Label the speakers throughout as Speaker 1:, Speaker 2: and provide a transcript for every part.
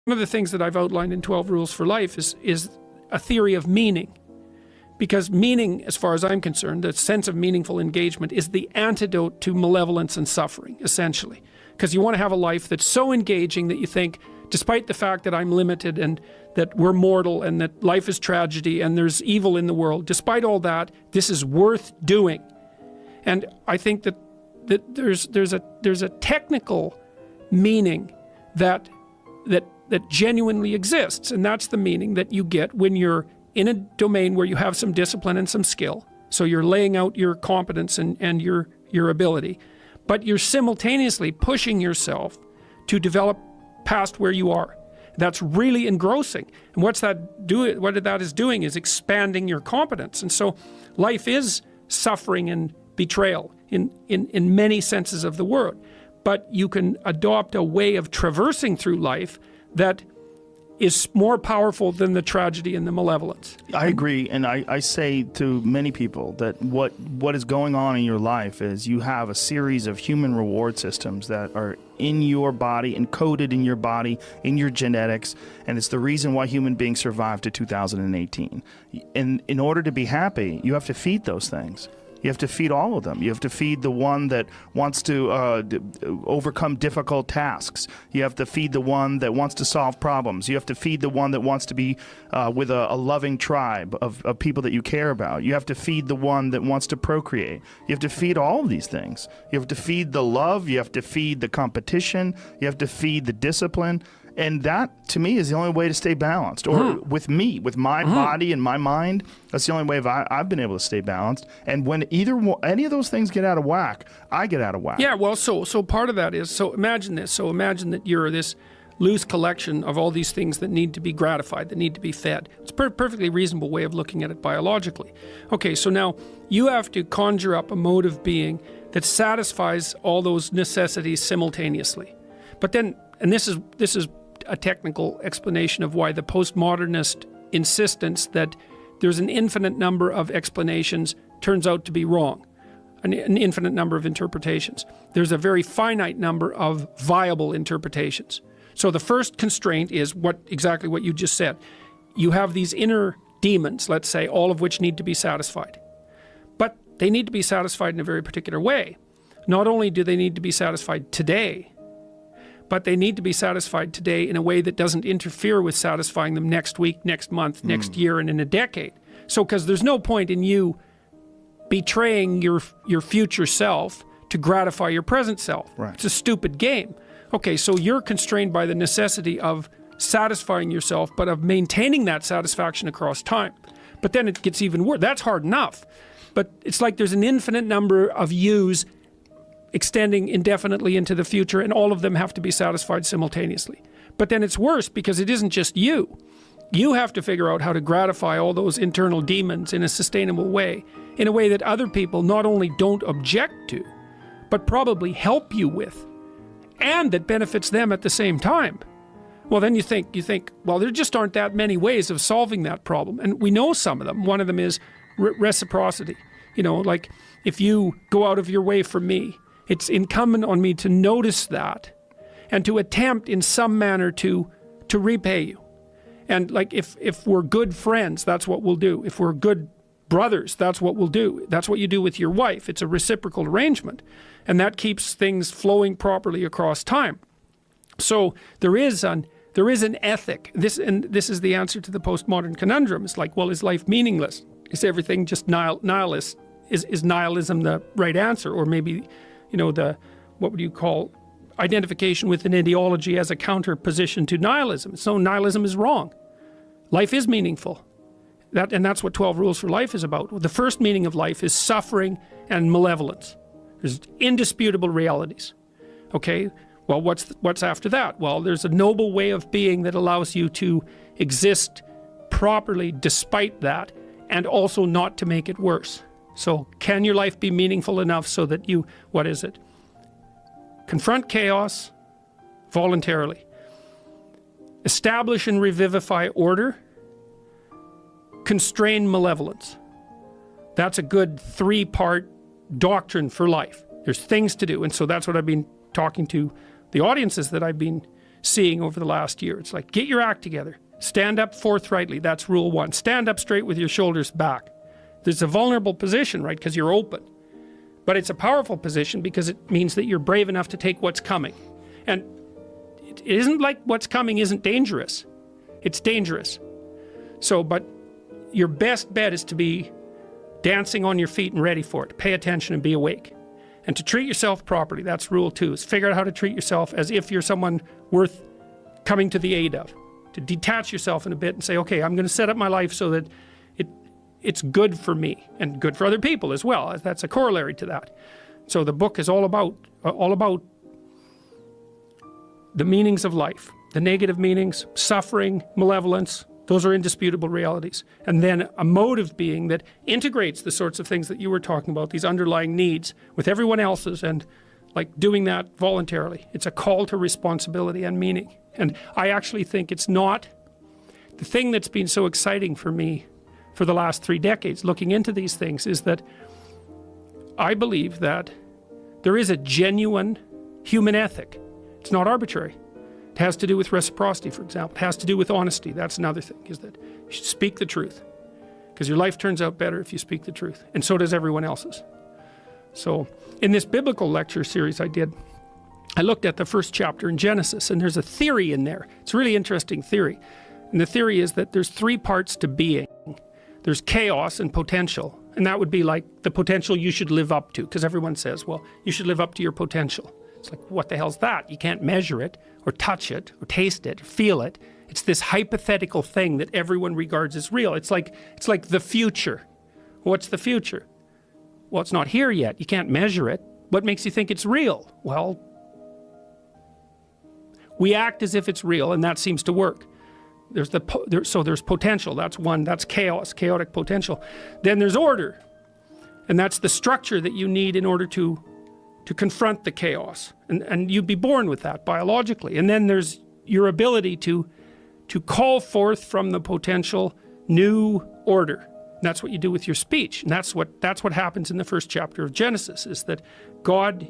Speaker 1: One of the things that I've outlined in 12 Rules for Life is a theory of meaning. Because meaning, as far as I'm concerned, the sense of meaningful engagement is the antidote to malevolence and suffering, essentially. Because you want to have a life that's so engaging that you think, despite the fact that I'm limited and that we're mortal and that life is tragedy and there's evil in the world, despite all that, this is worth doing. And I think that there's a technical meaning that genuinely exists, and that's the meaning that you get when you're in a domain where you have some discipline and some skill. So you're laying out your competence and your ability, but you're simultaneously pushing yourself to develop past where you are. That's really engrossing. And what that is doing is expanding your competence. And so life is suffering and betrayal in many senses of the word. But you can adopt a way of traversing through life that is more powerful than the tragedy and the malevolence.
Speaker 2: I agree, and I say to many people that what is going on in your life is you have a series of human reward systems that are in your body, encoded in your body, in your genetics, and it's the reason why human beings survived to 2018. And in order to be happy, you have to feed those things. You have to feed all of them. You have to feed the one that wants to overcome difficult tasks. You have to feed the one that wants to solve problems. You have to feed the one that wants to be with a loving tribe of people that you care about. You have to feed the one that wants to procreate. You have to feed all of these things. You have to feed the love. You have to feed the competition. You have to feed the discipline. And that, to me, is the only way to stay balanced. Or with me, with my body and my mind, that's the only way I've been able to stay balanced. And when any of those things get out of whack, I get out of whack.
Speaker 1: Yeah, well, so part of that is, so imagine this. So imagine that you're this loose collection of all these things that need to be gratified, that need to be fed. It's a perfectly reasonable way of looking at it biologically. Okay, so now you have to conjure up a mode of being that satisfies all those necessities simultaneously. But then, and this is a technical explanation of why the postmodernist insistence that there's an infinite number of explanations turns out to be wrong, an infinite number of interpretations. There's a very finite number of viable interpretations. So the first constraint is exactly what you just said. You have these inner demons, let's say, all of which need to be satisfied. But they need to be satisfied in a very particular way. Not only do they need to be satisfied today, but they need to be satisfied today in a way that doesn't interfere with satisfying them next week, next month, next year, and in a decade. So, because there's no point in you betraying your future self to gratify your present self.
Speaker 2: Right.
Speaker 1: It's a stupid game. Okay, so you're constrained by the necessity of satisfying yourself, but of maintaining that satisfaction across time. But then it gets even worse. That's hard enough. But it's like there's an infinite number of yous extending indefinitely into the future, and all of them have to be satisfied simultaneously. But then it's worse because it isn't just you. You have to figure out how to gratify all those internal demons in a sustainable way, in a way that other people not only don't object to, but probably help you with, and that benefits them at the same time. Well, then you think, well, there just aren't that many ways of solving that problem. And we know some of them. One of them is reciprocity. You know, like if you go out of your way for me, it's incumbent on me to notice that and to attempt in some manner to repay you. And like if we're good friends, that's what we'll do. If we're good brothers, that's what we'll do. That's what you do with your wife. It's a reciprocal arrangement. And that keeps things flowing properly across time. So there is an ethic. This is the answer to the postmodern conundrum. It's like, well, is life meaningless? Is everything just nihilist? Is nihilism the right answer? Or maybe, you know, what would you call identification with an ideology as a counter position to nihilism? So nihilism is wrong. Life is meaningful. And that's what 12 Rules for Life is about. The first meaning of life is suffering and malevolence. There's indisputable realities. Okay, well, what's after that? Well, there's a noble way of being that allows you to exist properly despite that, and also not to make it worse. So can your life be meaningful enough so that you, what is it? Confront chaos voluntarily. Establish and revivify order. Constrain malevolence. That's a good 3-part doctrine for life. There's things to do. And so that's what I've been talking to the audiences that I've been seeing over the last year. It's like, get your act together. Stand up forthrightly. That's rule one. Stand up straight with your shoulders back. There's a vulnerable position, right? Because you're open. But it's a powerful position because it means that you're brave enough to take what's coming. And it isn't like what's coming isn't dangerous. It's dangerous. So, but your best bet is to be dancing on your feet and ready for it. Pay attention and be awake. And to treat yourself properly. That's rule two, is figure out how to treat yourself as if you're someone worth coming to the aid of. To detach yourself in a bit and say, okay, I'm going to set up my life so that it's good for me and good for other people as well. That's a corollary to that. So the book is all about the meanings of life, the negative meanings, suffering, malevolence. Those are indisputable realities. And then a motive being that integrates the sorts of things that you were talking about, these underlying needs, with everyone else's, and like doing that voluntarily. It's a call to responsibility and meaning. And I actually think it's not the thing that's been so exciting for me for the last 3 decades looking into these things, is that I believe that there is a genuine human ethic. It's not arbitrary. It has to do with reciprocity, for example. It has to do with honesty. That's another thing, is that you should speak the truth, because your life turns out better if you speak the truth, and so does everyone else's. So in this biblical lecture series I did, I looked at the first chapter in Genesis, and there's a theory in there. It's a really interesting theory. And the theory is that there's 3 parts to being. There's chaos and potential, and that would be like the potential you should live up to, because everyone says, well, you should live up to your potential. It's like, what the hell's that? You can't measure it, or touch it, or taste it, or feel it. It's this hypothetical thing that everyone regards as real. It's like the future. What's the future? Well, it's not here yet. You can't measure it. What makes you think it's real? Well, we act as if it's real, and that seems to work. So there's potential. That's one. That's chaos, chaotic potential. Then there's order, and that's the structure that you need in order to confront the chaos, and you'd be born with that biologically. And then there's your ability to call forth from the potential new order. And that's what you do with your speech, and that's what happens in the first chapter of Genesis, is that God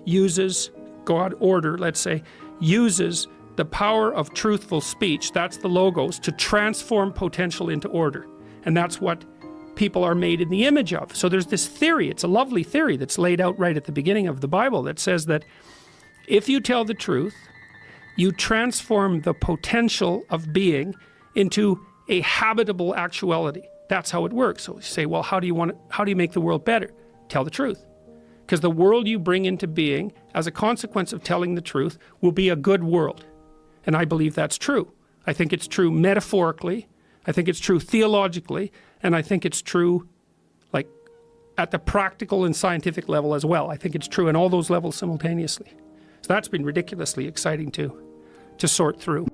Speaker 1: order, let's say, uses the power of truthful speech, that's the logos, to transform potential into order. And that's what people are made in the image of. So there's this theory, it's a lovely theory that's laid out right at the beginning of the Bible, that says that if you tell the truth, you transform the potential of being into a habitable actuality. That's how it works. So you say, well, how do you make the world better? Tell the truth. Because the world you bring into being as a consequence of telling the truth will be a good world. And I believe that's true. I think it's true metaphorically, I think it's true theologically, and I think it's true like at the practical and scientific level as well. I think it's true in all those levels simultaneously. So that's been ridiculously exciting to sort through.